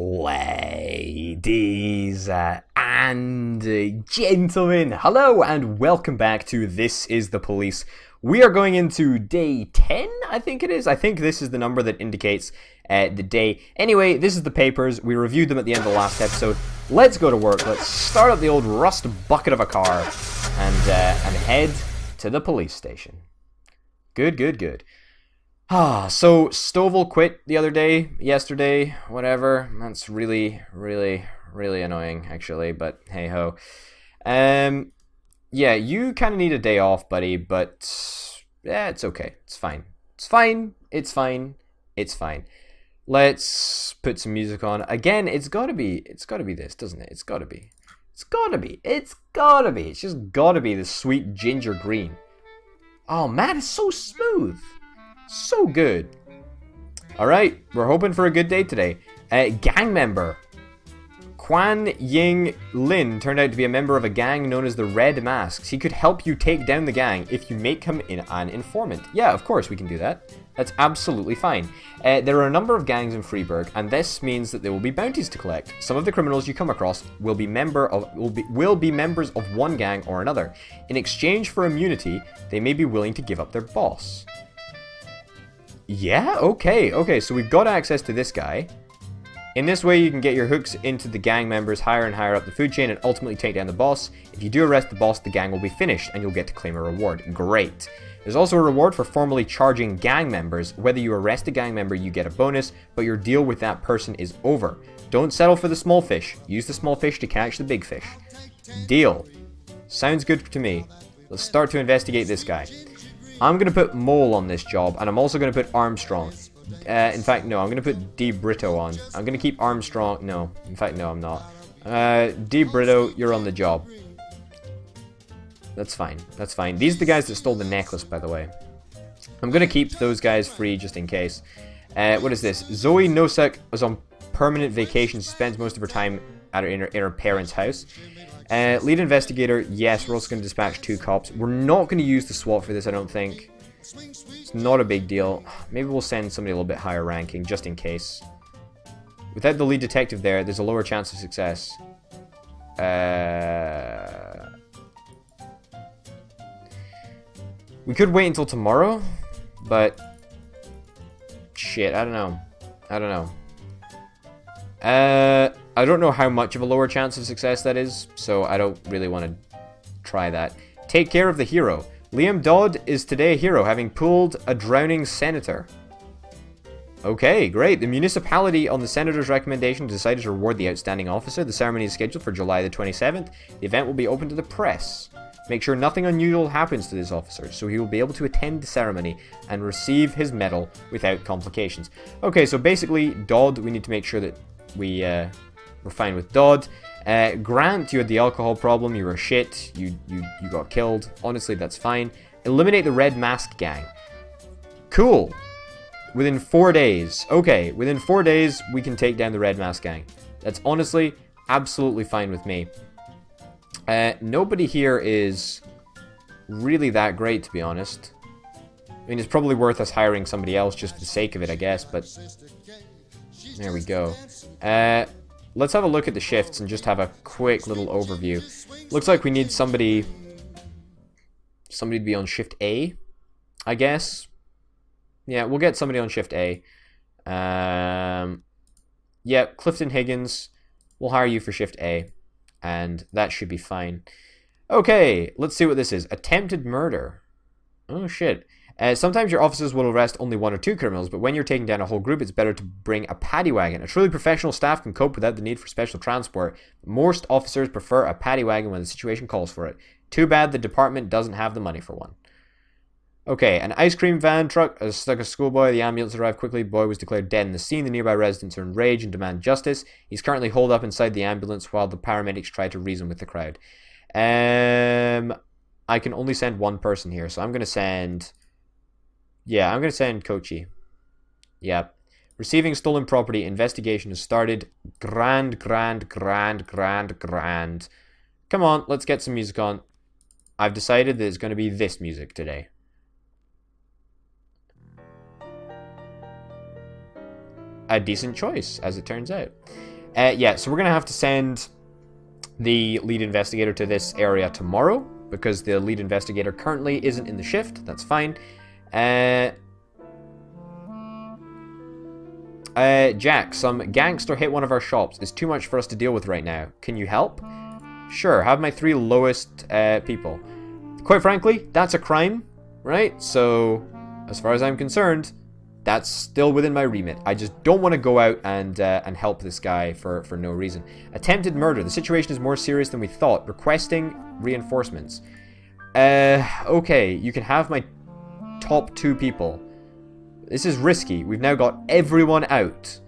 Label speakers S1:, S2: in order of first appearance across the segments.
S1: Ladies and gentlemen, hello and welcome back to This is the Police. We are going into day 10, I think it is. I think this is the number that indicates the day. Anyway, this is the papers. We reviewed them at the end of the last episode. Let's go to work. Let's start up the old rust bucket of a car and head to the police station. Good. So Stovall quit the other day, yesterday, whatever. That's really annoying, actually, but hey-ho. Yeah, you kind of need a day off, buddy, but yeah, it's okay. It's fine. Let's put some music on. Again, it's gotta be this, doesn't it? It's just gotta be the sweet ginger green. Oh man, it's so smooth. So good. Alright, we're hoping for a good day today. Gang member. Kwan Ying Lin turned out to be a member of a gang known as the Red Masks. He could help you take down the gang if you make him an informant. Yeah, of course we can do that. That's absolutely fine. There are a number of gangs in Freeburg, and this means that there will be bounties to collect. Some of the criminals you come across will be members of one gang or another. In exchange for immunity, they may be willing to give up their boss. Yeah, okay, so we've got access to this guy. In this way, you can get your hooks into the gang members higher and higher up the food chain and ultimately take down the boss. If you do arrest the boss, the gang will be finished and you'll get to claim a reward. Great. There's also a reward for formally charging gang members. Whether you arrest a gang member, you get a bonus, but your deal with that person is over. Don't settle for the small fish. Use the small fish to catch the big fish. Deal. Sounds good to me. Let's start to investigate this guy. I'm going to put Mole on this job, and I'm also going to put Armstrong. In fact, no, I'm going to put D. Brito on. I'm going to keep Armstrong. No, in fact, no, I'm not. D. Brito, you're on the job. That's fine. These are the guys that stole the necklace, by the way. I'm going to keep those guys free just in case. What is this? Zoe Nosek is on permanent vacation. She spends most of her time in her parents' house. Lead investigator, yes, we're also going to dispatch 2 cops. We're not going to use the SWAT for this, I don't think. It's not a big deal. Maybe we'll send somebody a little bit higher ranking, just in case. Without the lead detective there's a lower chance of success. We could wait until tomorrow, but... shit, I don't know. I don't know how much of a lower chance of success that is, so I don't really want to try that. Take care of the hero. Liam Dodd is today a hero, having pulled a drowning senator. Okay, great. The municipality, on the senator's recommendation, decided to reward the outstanding officer. The ceremony is scheduled for July the 27th. The event will be open to the press. Make sure nothing unusual happens to this officer, so he will be able to attend the ceremony and receive his medal without complications. Okay, so basically, Dodd, we need to make sure that we're fine with Dodd. Grant, you had the alcohol problem, you were shit, you got killed. Honestly, that's fine. Eliminate the Red Mask gang. Cool. Within 4 days. Okay, within 4 days, we can take down the Red Mask gang. That's honestly absolutely fine with me. Nobody here is really that great, to be honest. I mean, it's probably worth us hiring somebody else just for the sake of it, I guess, but... there we go. Let's have a look at the shifts and just have a quick little overview. Looks like we need somebody to be on shift A, I guess. Yeah, we'll get somebody on shift A. Yeah, Clifton Higgins, we'll hire you for shift A, and that should be fine. Okay, let's see what this is. Attempted murder. Oh, shit. Sometimes your officers will arrest only 1 or 2 criminals, but when you're taking down a whole group, it's better to bring a paddy wagon. A truly professional staff can cope without the need for special transport. Most officers prefer a paddy wagon when the situation calls for it. Too bad the department doesn't have the money for one. Okay, an ice cream van truck has stuck a schoolboy. The ambulance arrived quickly. The boy was declared dead in the scene. The nearby residents are enraged and demand justice. He's currently holed up inside the ambulance while the paramedics try to reason with the crowd. I can only send 1 person here, so I'm going to send... yeah, I'm going to send Kochi. Yep. Receiving stolen property. Investigation has started. Grand. Come on, let's get some music on. I've decided that it's going to be this music today. a decent choice, as it turns out. Yeah, so we're going to have to send the lead investigator to this area tomorrow, because the lead investigator currently isn't in the shift. That's fine. Jack, some gangster hit one of our shops. It's too much for us to deal with right now. Can you help? Sure, have my 3 lowest people. Quite frankly, that's a crime, right? So, as far as I'm concerned, that's still within my remit. I just don't want to go out and help this guy for no reason. Attempted murder. The situation is more serious than we thought. Requesting reinforcements. Okay, you can have my top 2 people. This is risky. We've now got everyone out.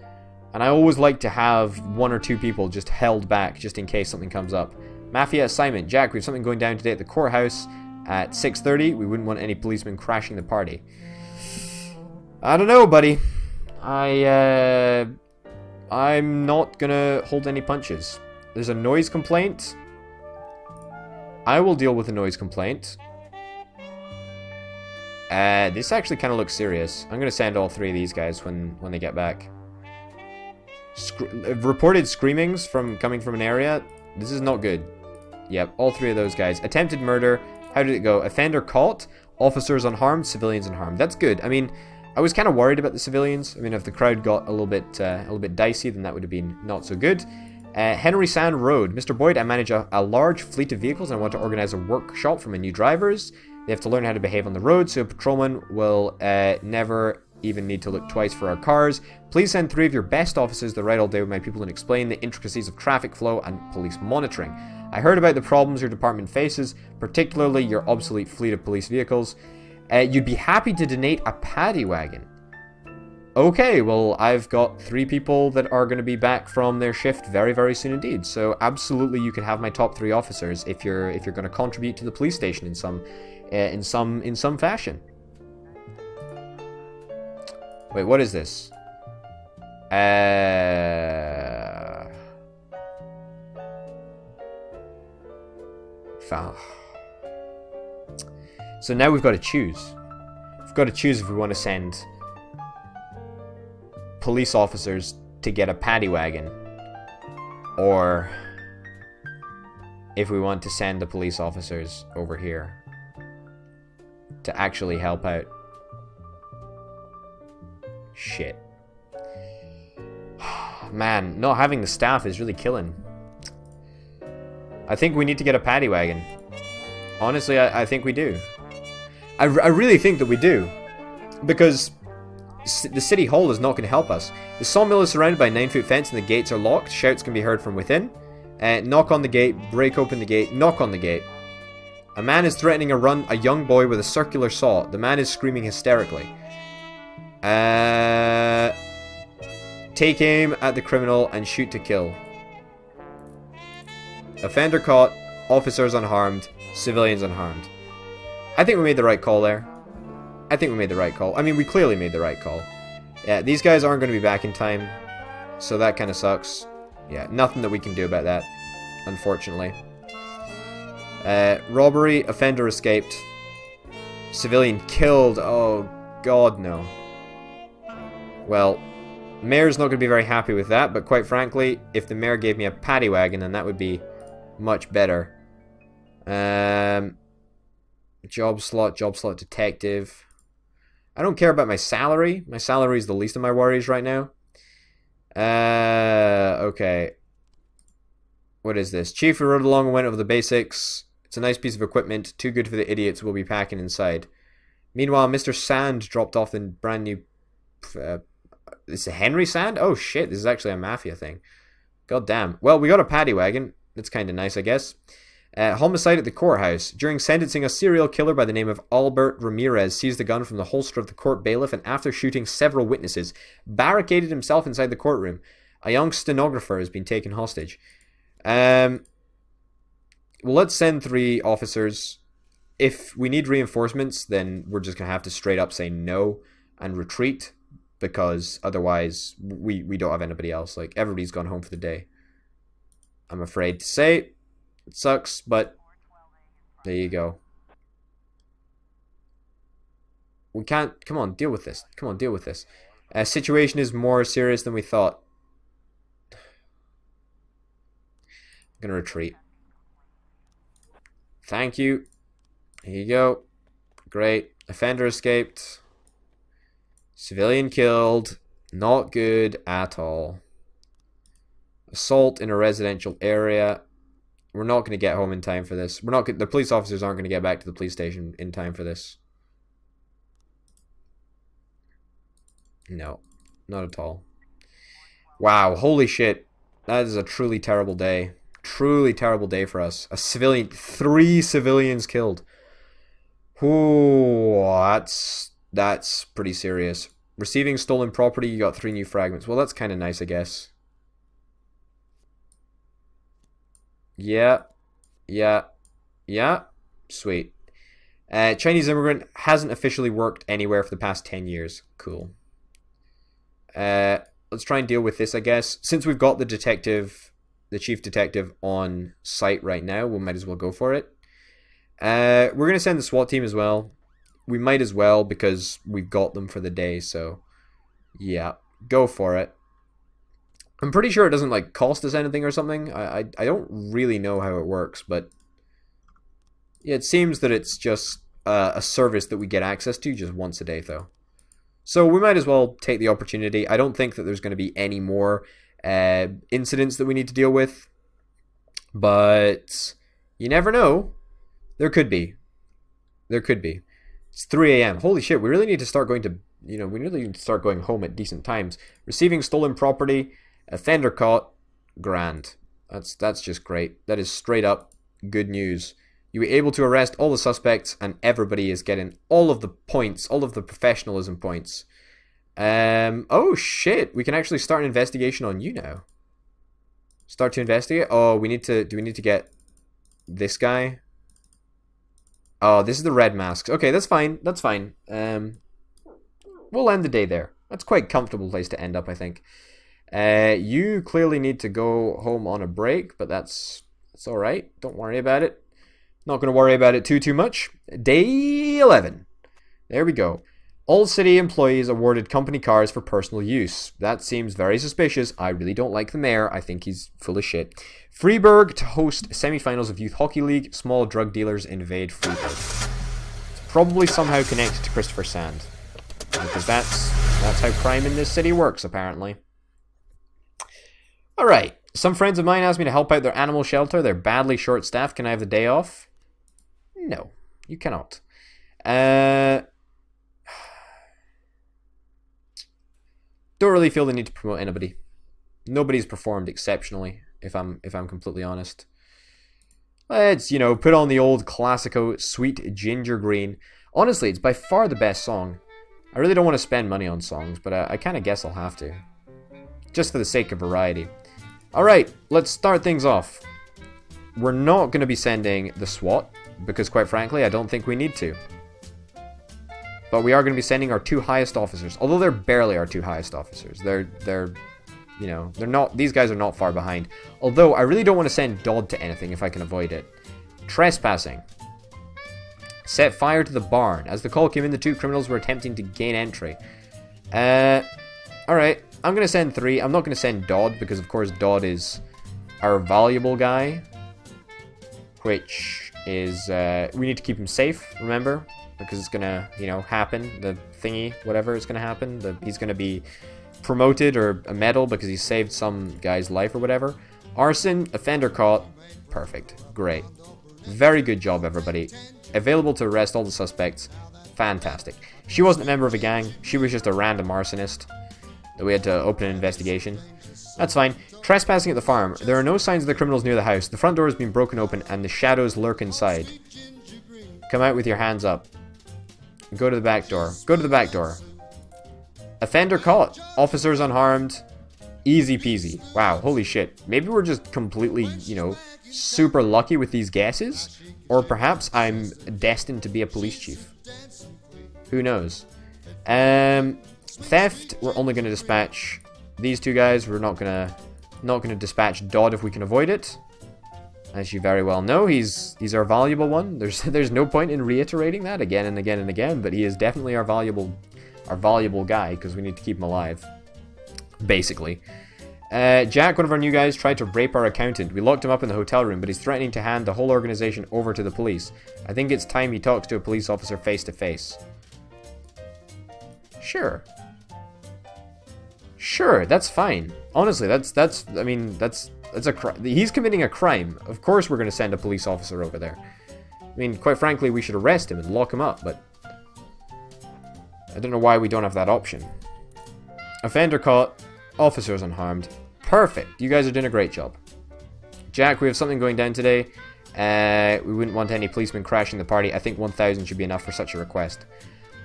S1: And I always like to have 1 or 2 people just held back just in case something comes up. Mafia assignment. Jack, we have something going down today at the courthouse at 6:30. We wouldn't want any policemen crashing the party. I don't know, buddy. I'm not gonna hold any punches. There's a noise complaint. I will deal with the noise complaint. This actually kind of looks serious. I'm gonna send all 3 of these guys when they get back. Reported screamings coming from an area. This is not good. Yep, all 3 of those guys. Attempted murder. How did it go? Offender caught. Officers unharmed. Civilians unharmed. That's good. I mean, I was kind of worried about the civilians. I mean, if the crowd got a little bit dicey, then that would have been not so good. Henry Sand Road. Mr. Boyd, I manage a large fleet of vehicles and I want to organize a workshop for my new drivers. They have to learn how to behave on the road, so a patrolman will never even need to look twice for our cars. Please send 3 of your best officers to ride all day with my people and explain the intricacies of traffic flow and police monitoring. I heard about the problems your department faces, particularly your obsolete fleet of police vehicles. You'd be happy to donate a paddy wagon. Okay, well, I've got 3 people that are going to be back from their shift very, very soon indeed. So absolutely, you can have my top 3 officers if you're going to contribute to the police station in some fashion. Wait, what is this? So now we've got to choose. We've got to choose if we want to send police officers to get a paddy wagon, or if we want to send the police officers over here to actually help out. Shit. Man, not having the staff is really killing. I think we need to get a paddy wagon. Honestly, I think we do. I really think that we do. Because the city hall is not going to help us. The sawmill is surrounded by a 9-foot fence and the gates are locked. Shouts can be heard from within. Knock on the gate, break open the gate, knock on the gate. A man is threatening to run a young boy with a circular saw. The man is screaming hysterically. Take aim at the criminal and shoot to kill. Offender caught, officers unharmed, civilians unharmed. I think we made the right call there. I think we made the right call. I mean, we clearly made the right call. Yeah, these guys aren't going to be back in time, so that kind of sucks. Yeah, nothing that we can do about that, unfortunately. Robbery, offender escaped. Civilian killed. Oh, God, no. Well, mayor's not going to be very happy with that, but quite frankly, if the mayor gave me a paddy wagon, then that would be much better. Job slot detective. I don't care about my salary. My salary is the least of my worries right now. Okay. What is this? Chief, we rode along and went over the basics. It's a nice piece of equipment. Too good for the idiots we'll be packing inside. Meanwhile, Mr. Sand dropped off the brand new... Is it Henry Sand? Oh shit, this is actually a mafia thing. God damn. Well, we got a paddy wagon. That's kind of nice, I guess. Homicide at the courthouse. During sentencing, a serial killer by the name of Albert Ramirez seized the gun from the holster of the court bailiff and after shooting several witnesses, barricaded himself inside the courtroom. A young stenographer has been taken hostage. Well, let's send 3 officers. If we need reinforcements, then we're just going to have to straight up say no and retreat, because otherwise we don't have anybody else. Like, everybody's gone home for the day. I'm afraid to say. It sucks, but there you go. We can't... Come on, deal with this. Come on, deal with this. Situation is more serious than we thought. I'm gonna retreat. Thank you. Here you go. Great. Offender escaped. Civilian killed. Not good at all. Assault in a residential area. We're not going to get home in time for this. We're not. The police officers aren't going to get back to the police station in time for this. No, not at all. Wow, holy shit. That is a truly terrible day. Truly terrible day for us. A civilian, 3 civilians killed. Ooh, that's pretty serious. Receiving stolen property, you got 3 new fragments. Well, that's kind of nice, I guess. Yeah. Sweet. Chinese immigrant hasn't officially worked anywhere for the past 10 years. Cool. Let's try and deal with this, I guess. Since we've got the chief detective on site right now, we might as well go for it. We're going to send the SWAT team as well. We might as well because we've got them for the day, so yeah, go for it. I'm pretty sure it doesn't like cost us anything or something. I don't really know how it works, but yeah, it seems that it's just a service that we get access to just once a day, though. So we might as well take the opportunity. I don't think that there's going to be any more incidents that we need to deal with, but you never know. There could be. It's 3 a.m. Holy shit, we really need to start going to, we really need to start going home at decent times. Receiving stolen property, offender caught, grand. That's just great. That is straight up good news. You were able to arrest all the suspects and everybody is getting all of the points, all of the professionalism points. Oh shit, we can actually start an investigation on you now. Start to investigate? Oh, do we need to get this guy? Oh, this is the red masks. Okay, that's fine. We'll end the day there. That's quite a comfortable place to end up, I think. You clearly need to go home on a break, but that's alright. Don't worry about it. Not going to worry about it too much. Day 11. There we go. All city employees awarded company cars for personal use. That seems very suspicious. I really don't like the mayor. I think he's full of shit. Freiburg to host semifinals of Youth Hockey League. Small drug dealers invade Freiburg. It's probably somehow connected to Christopher Sand. Because that's how crime in this city works, apparently. Alright. Some friends of mine asked me to help out their animal shelter. They're badly short-staffed. Can I have the day off? No. You cannot. Don't really feel the need to promote anybody. Nobody's performed exceptionally, if I'm completely honest. Let's, put on the old classico Sweet Ginger Green. Honestly, it's by far the best song. I really don't want to spend money on songs, but I kind of guess I'll have to. Just for the sake of variety. Alright, let's start things off. We're not going to be sending the SWAT, because quite frankly, I don't think we need to. But we are going to be sending our 2 highest officers. Although they're barely our 2 highest officers. They're not, these guys are not far behind. Although, I really don't want to send Dodd to anything if I can avoid it. Trespassing. Set fire to the barn. As the call came in, the 2 criminals were attempting to gain entry. Alright, I'm going to send 3. I'm not going to send Dodd, because of course Dodd is our valuable guy. Which is, we need to keep him safe, remember? Because it's gonna, happen. The thingy, whatever is gonna happen. He's gonna be promoted or a medal because he saved some guy's life or whatever. Arson, offender caught. Perfect. Great. Very good job, everybody. Available to arrest all the suspects. Fantastic. She wasn't a member of a gang. She was just a random arsonist that we had to open an investigation. That's fine. Trespassing at the farm. There are no signs of the criminals near the house. The front door has been broken open and the shadows lurk inside. Come out with your hands up. Go to the back door. Go to the back door. Offender caught. Officers unharmed. Easy peasy. Wow, holy shit. Maybe we're just completely, super lucky with these guesses. Or perhaps I'm destined to be a police chief. Who knows? Theft, we're only going to dispatch these 2 guys. We're not gonna dispatch Dodd if we can avoid it. As you very well know, he's our valuable one. There's no point in reiterating that again and again and again, but he is definitely our valuable our valuable guy, because we need to keep him alive. Basically. Jack, one of our new guys, tried to rape our accountant. We locked him up in the hotel room, but he's threatening to hand the whole organization over to the police. I think it's time he talks to a police officer face to face. Sure. Sure, that's fine. Honestly, that's he's committing a crime. Of course we're going to send a police officer over there. I mean, quite frankly, we should arrest him and lock him up, but I don't know why we don't have that option. Offender caught, officers unharmed. Perfect. You guys are doing a great job. Jack, we have something going down today. We wouldn't want any policemen crashing the party. I think 1,000 should be enough for such a request.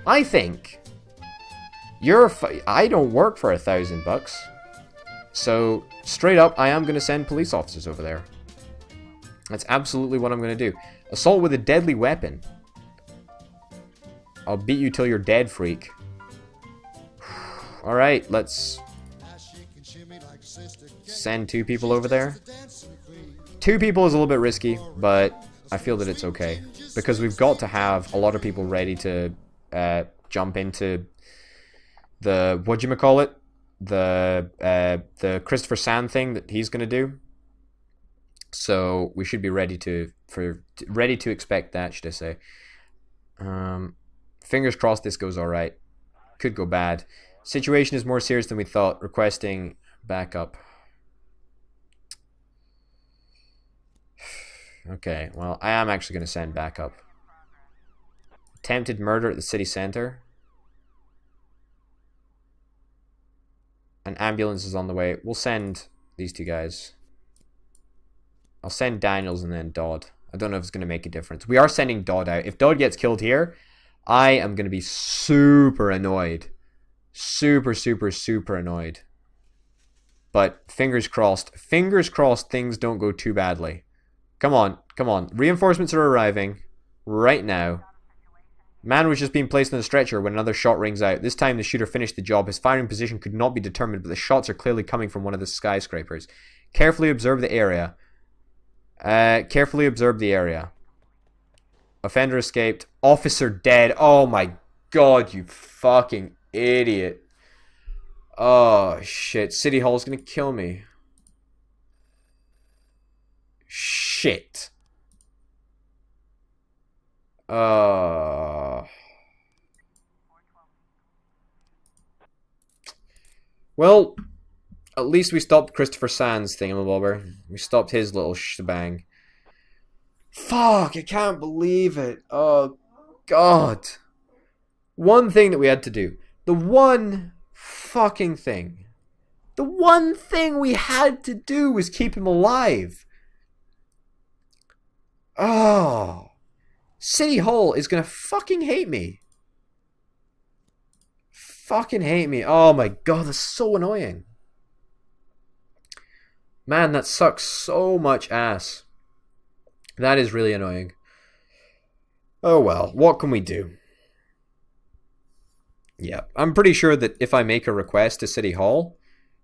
S1: I think I don't work for $1,000. So, straight up, I am going to send police officers over there. That's absolutely what I'm going to do. Assault with a deadly weapon. I'll beat you till you're dead, freak. Alright, let's send 2 people over there. 2 people is a little bit risky, but I feel that it's okay. Because we've got to have a lot of people ready to jump into the, whatchamacallit? The Christopher Sand thing that he's going to do. So we should be ready to expect that, should I say. Fingers crossed this goes alright. Could go bad. Situation is more serious than we thought. Requesting backup. Okay, well, I am actually going to send backup. Attempted murder at the city center. An ambulance is on the way. We'll send these 2 guys. I'll send Daniels and then Dodd. I don't know if it's going to make a difference. We are sending Dodd out. If Dodd gets killed here, I am going to be super annoyed. Super, super, super annoyed. But fingers crossed. Fingers crossed things don't go too badly. Come on. Come on. Reinforcements are arriving right now. Man was just being placed on a stretcher when another shot rings out. This time the shooter finished the job. His firing position could not be determined, but the shots are clearly coming from one of the skyscrapers. Carefully observe the area. Carefully observe the area. Offender escaped. Officer dead. Oh my god, you fucking idiot. Oh shit. City Hall's gonna kill me. Shit. Well, at least we stopped Christopher Sands thingamabobber. We stopped his little shebang. Fuck, I can't believe it. Oh, God. One thing that we had to do. The one fucking thing. The one thing we had to do was keep him alive. Oh. City Hall is gonna fucking hate me. Fucking hate me. Oh my god, that's so annoying. Man, that sucks so much ass. That is really annoying. Oh well, what can we do? Yeah, I'm pretty sure that if I make a request to City Hall,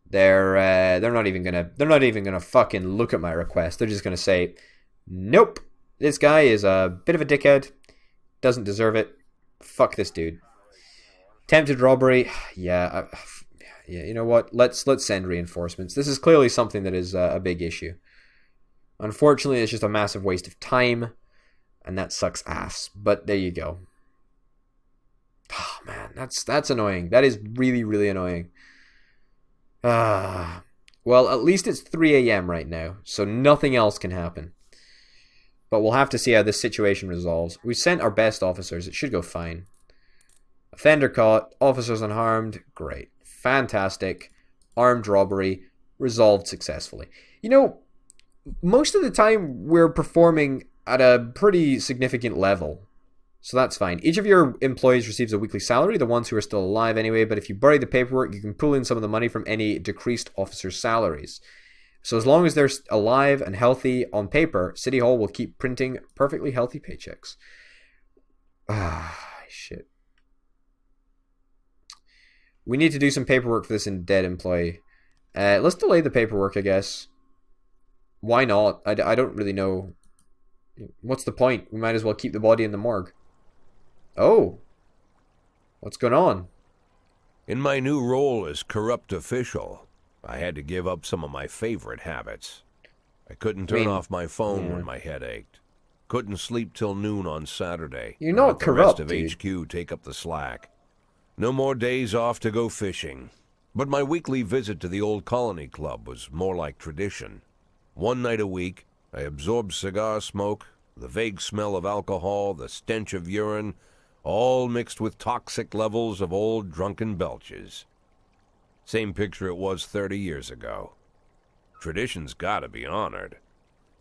S1: they're not even gonna fucking look at my request. They're just gonna say, nope. This guy is a bit of a dickhead. Doesn't deserve it. Fuck this dude. Attempted robbery. Yeah, you know what? Let's send reinforcements. This is clearly something that is a big issue. Unfortunately, it's just a massive waste of time. And that sucks ass. But there you go. Oh, man. That's annoying. That is really, really annoying. Well, at least it's 3 a.m. right now. So nothing else can happen. But we'll have to see how this situation resolves. We sent our best officers. It should go fine. Offender caught. Officers unharmed. Great. Fantastic. Armed robbery. Resolved successfully. You know, most of the time we're performing at a pretty significant level. So that's fine. Each of your employees receives a weekly salary, the ones who are still alive anyway, but if you bury the paperwork, you can pull in some of the money from any decreased officers' salaries. So as long as they're alive and healthy on paper, City Hall will keep printing perfectly healthy paychecks. Shit. We need to do some paperwork for this dead employee. Let's delay the paperwork, I guess. Why not? I don't really know. What's the point? We might as well keep the body in the morgue. Oh. What's going on?
S2: In my new role as corrupt official, I had to give up some of my favorite habits. I couldn't turn off my phone when my head ached. Couldn't sleep till noon on Saturday.
S1: You're not corrupt,
S2: let the rest of HQ take up the slack. No more days off to go fishing. But my weekly visit to the old colony club was more like tradition. One night a week, I absorbed cigar smoke, the vague smell of alcohol, the stench of urine, all mixed with toxic levels of old drunken belches. Same picture it was 30 years ago. Tradition's gotta be honored.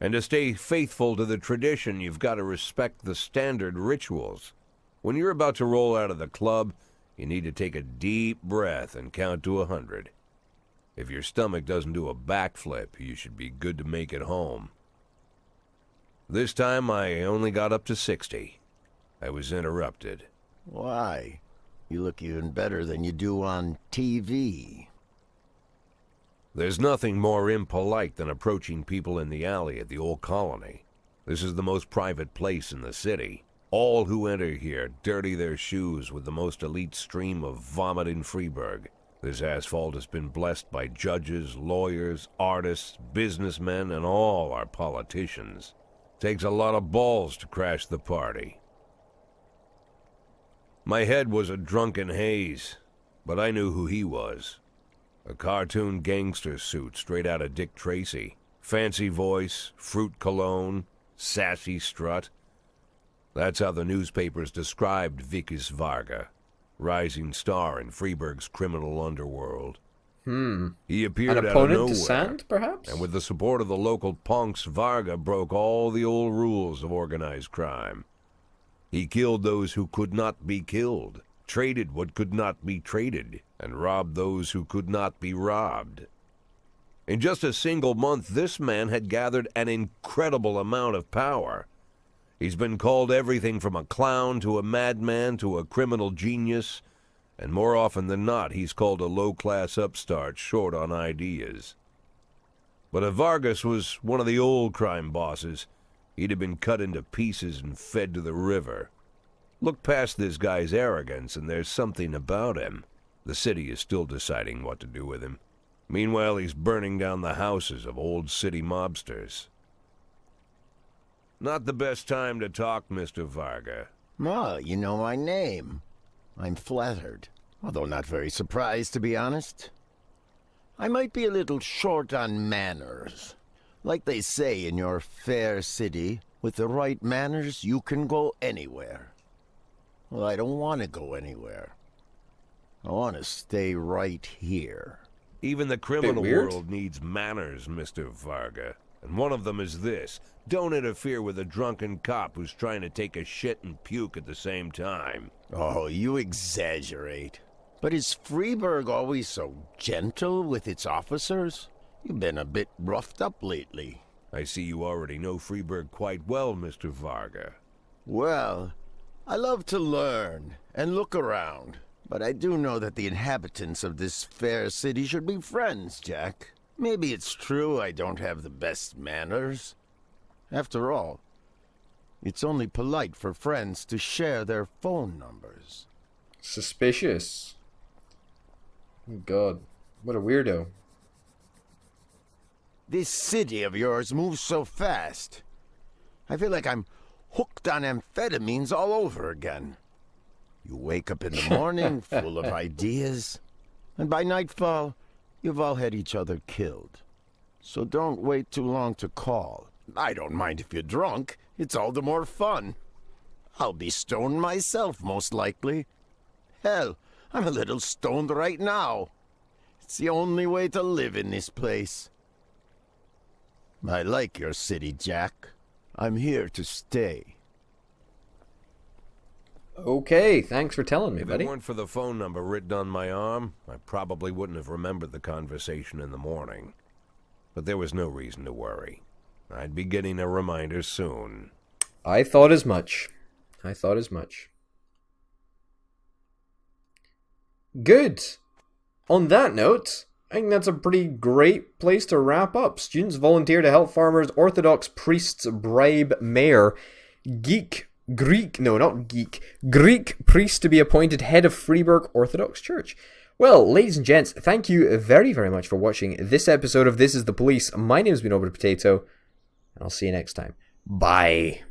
S2: And to stay faithful to the tradition, you've got to respect the standard rituals. When you're about to roll out of the club, you need to take a deep breath and count to 100. If your stomach doesn't do a backflip, you should be good to make it home. This time I only got up to 60. I was interrupted.
S3: Why? You look even better than you do on TV.
S2: There's nothing more impolite than approaching people in the alley at the old colony. This is the most private place in the city. All who enter here dirty their shoes with the most elite stream of vomit in Freeburg. This asphalt has been blessed by judges, lawyers, artists, businessmen, and all our politicians. Takes a lot of balls to crash the party. My head was a drunken haze, but I knew who he was. A cartoon gangster suit straight out of Dick Tracy. Fancy voice, fruit cologne, sassy strut. That's how the newspapers described Vikas Varga, rising star in Freeburg's criminal underworld. He appeared
S1: An
S2: out of
S1: opponent
S2: nowhere,
S1: to Sand, perhaps?
S2: and with the support of the local punks, Varga broke all the old rules of organized crime. He killed those who could not be killed, traded what could not be traded, and robbed those who could not be robbed. In just a single month, this man had gathered an incredible amount of power. He's been called everything from a clown to a madman to a criminal genius, and more often than not, he's called a low-class upstart short on ideas. But if Vargas was one of the old crime bosses, he'd have been cut into pieces and fed to the river. Look past this guy's arrogance, and there's something about him. The city is still deciding what to do with him. Meanwhile, he's burning down the houses of old city mobsters. Not the best time to talk, Mr. Varga.
S3: Well, you know my name. I'm flattered, although not very surprised, to be honest. I might be a little short on manners. Like they say in your fair city, with the right manners, you can go anywhere. Well, I don't want to go anywhere. I want to stay right here.
S2: Even the criminal
S1: weird.
S2: world needs manners, Mr. Varga. And one of them is this. Don't interfere with a drunken cop who's trying to take a shit and puke at the same time.
S3: Oh, you exaggerate. But is Freeburg always so gentle with its officers? You've been a bit roughed up lately.
S2: I see you already know Freeburg quite well, Mr. Varga.
S3: Well, I love to learn and look around. But I do know that the inhabitants of this fair city should be friends, Jack. Maybe it's true I don't have the best manners. After all, it's only polite for friends to share their phone numbers.
S1: Suspicious. Oh God, what a weirdo.
S3: This city of yours moves so fast. I feel like I'm hooked on amphetamines all over again. You wake up in the morning full of ideas, and by nightfall, you've all had each other killed. So don't wait too long to call. I don't mind if you're drunk. It's all the more fun. I'll be stoned myself, most likely. Hell, I'm a little stoned right now. It's the only way to live in this place. I like your city, Jack. I'm here to stay.
S1: Okay, thanks for telling me,
S2: If
S1: buddy.
S2: it weren't for the phone number written on my arm, I probably wouldn't have remembered the conversation in the morning. But there was no reason to worry. I'd be getting a reminder soon.
S1: I thought as much. I thought as much. Good. On that note, I think that's a pretty great place to wrap up. Students volunteer to help farmers. Orthodox priests bribe mayor. Greek priest to be appointed head of Freiburg Orthodox Church. Well, ladies and gents, thank you very, very much for watching this episode of This is the Police. My name's been Orbital Potato, and I'll see you next time. Bye.